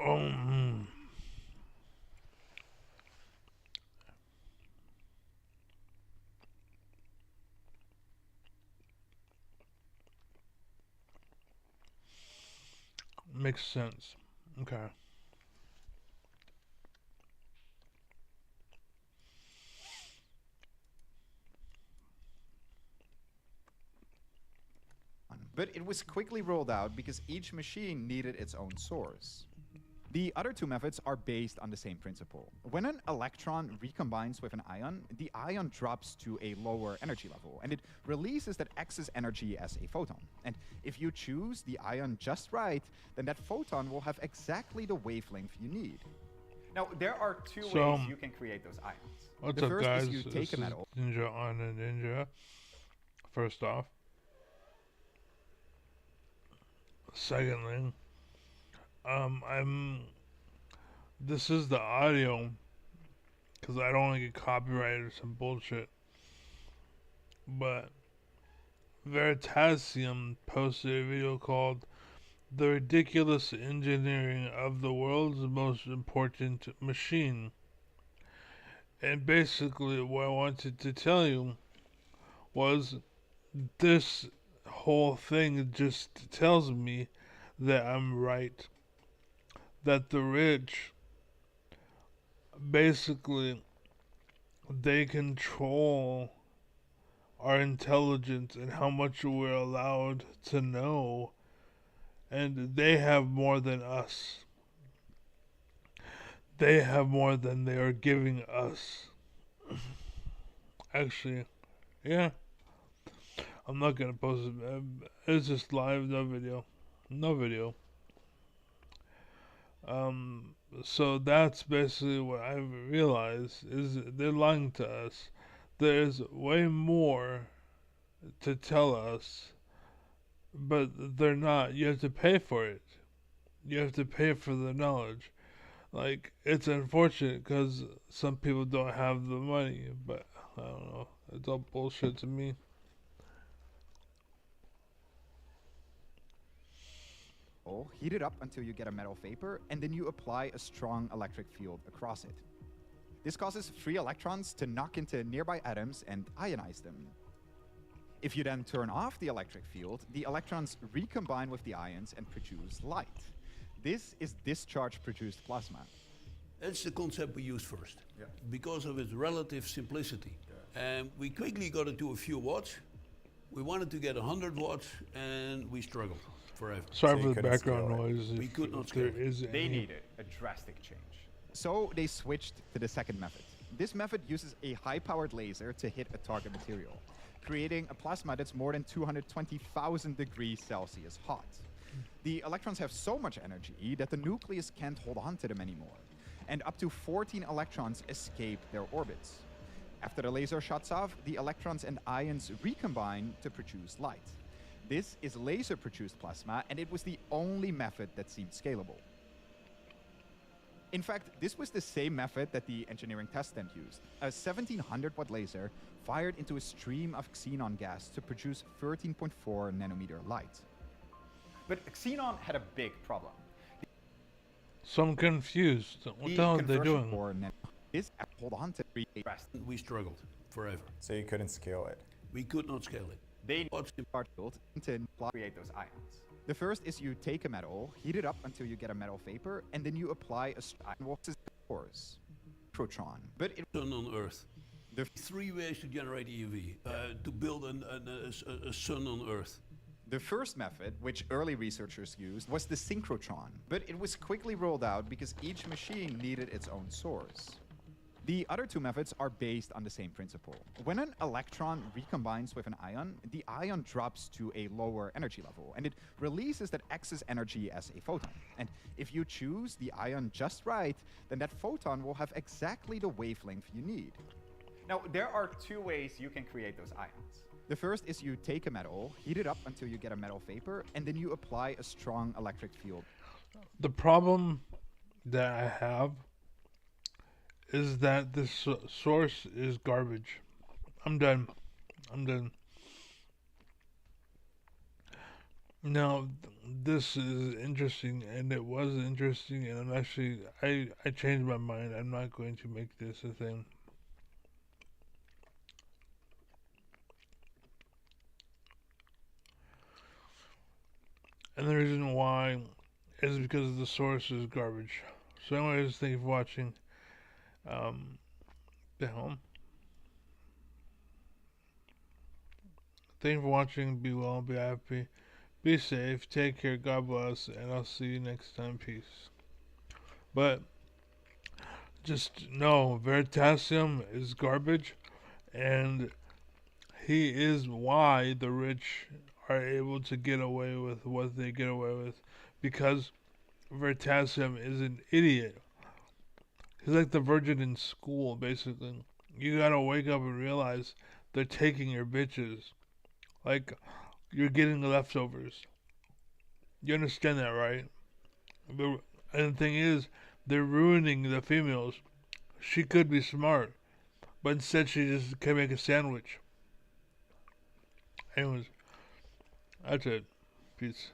Um, makes sense. Okay. But it was quickly rolled out because each machine needed its own source. The other two methods are based on the same principle. When an electron recombines with an ion, the ion drops to a lower energy level, and it releases that excess energy as a photon. And if you choose the ion just right, then that photon will have exactly the wavelength you need. Now, there are two So, ways you can create those ions. what's The up, first is guys? you take This a is metal. Ninja on a Ninja. First off. Secondly, I'm. This is the audio because I don't want to get copyrighted or some bullshit. But Veritasium posted a video called "The Ridiculous Engineering of the World's Most Important Machine." And basically, what I wanted to tell you was this whole thing just tells me that I'm right. That the rich, basically, they control our intelligence and how much we're allowed to know, and they have more than us. They have more than they are giving us. Actually, yeah, I'm not gonna post it. It's just live, no video. No video. Um, so that's basically what I've realized is they're lying to us. There's way more to tell us, but they're not. You have to pay for it. You have to pay for the knowledge. Like, it's unfortunate because some people don't have the money, but I don't know. It's all bullshit to me. Heat it up until you get a metal vapor, and then you apply a strong electric field across it. This causes free electrons to knock into nearby atoms and ionize them. If you then turn off the electric field, the electrons recombine with the ions and produce light. This is discharge-produced plasma. That's the concept we used first, Yeah. because of its relative simplicity. And we quickly got it to a few watts. We wanted to get 100 watts, and we struggled forever. Sorry So for you the couldn't background scale it. noise. We could not if there scale it. is They any. needed a drastic change. So they switched to the second method. This method uses a high-powered laser to hit a target material, creating a plasma that's more than 220,000 degrees Celsius hot. The electrons have so much energy that the nucleus can't hold on to them anymore, and up to 14 electrons escape their orbits. After the laser shuts off, the electrons and ions recombine to produce light. This is laser-produced plasma, and it was the only method that seemed scalable. In fact, this was the same method that the engineering test stand used. A 1700-watt laser fired into a stream of xenon gas to produce 13.4 nanometer light. But xenon had a big problem. So I'm confused. What the hell are they doing? This hold on to rest. We struggled forever. So you couldn't scale it. We could not scale it. They What's the particle to create those ions. The first is you take a metal, heat it up until you get a metal vapor, and then you apply a source, protron. But it sun on Earth? The Three ways to generate EUV, to build a sun on Earth. The first method, which early researchers used, was the synchrotron, but it was quickly rolled out because each machine needed its own source. The other two methods are based on the same principle. When an electron recombines with an ion, the ion drops to a lower energy level, and it releases that excess energy as a photon. And if you choose the ion just right, then that photon will have exactly the wavelength you need. Now, there are two ways you can create those ions. The first is you take a metal, heat it up until you get a metal vapor, and then you apply a strong electric field. The problem that I have is that this source is garbage. I'm done. I'm done. Now, this is interesting, and it was interesting, and I changed my mind. I'm not going to make this a thing. And the reason why is because the source is garbage. So, anyways, thank you for watching. Um, the hell? Thank you for watching. Be well, be happy, be safe, take care, God bless, and I'll see you next time. Peace. But just know Veritasium is garbage, and he is why the rich are able to get away with what they get away with, because Veritasium is an idiot. He's like the virgin in school, basically. You gotta wake up and realize they're taking your bitches. Like, you're getting leftovers. You understand that, right? And the thing is, they're ruining the females. She could be smart, but instead she just can make a sandwich. Anyways, that's it. Peace.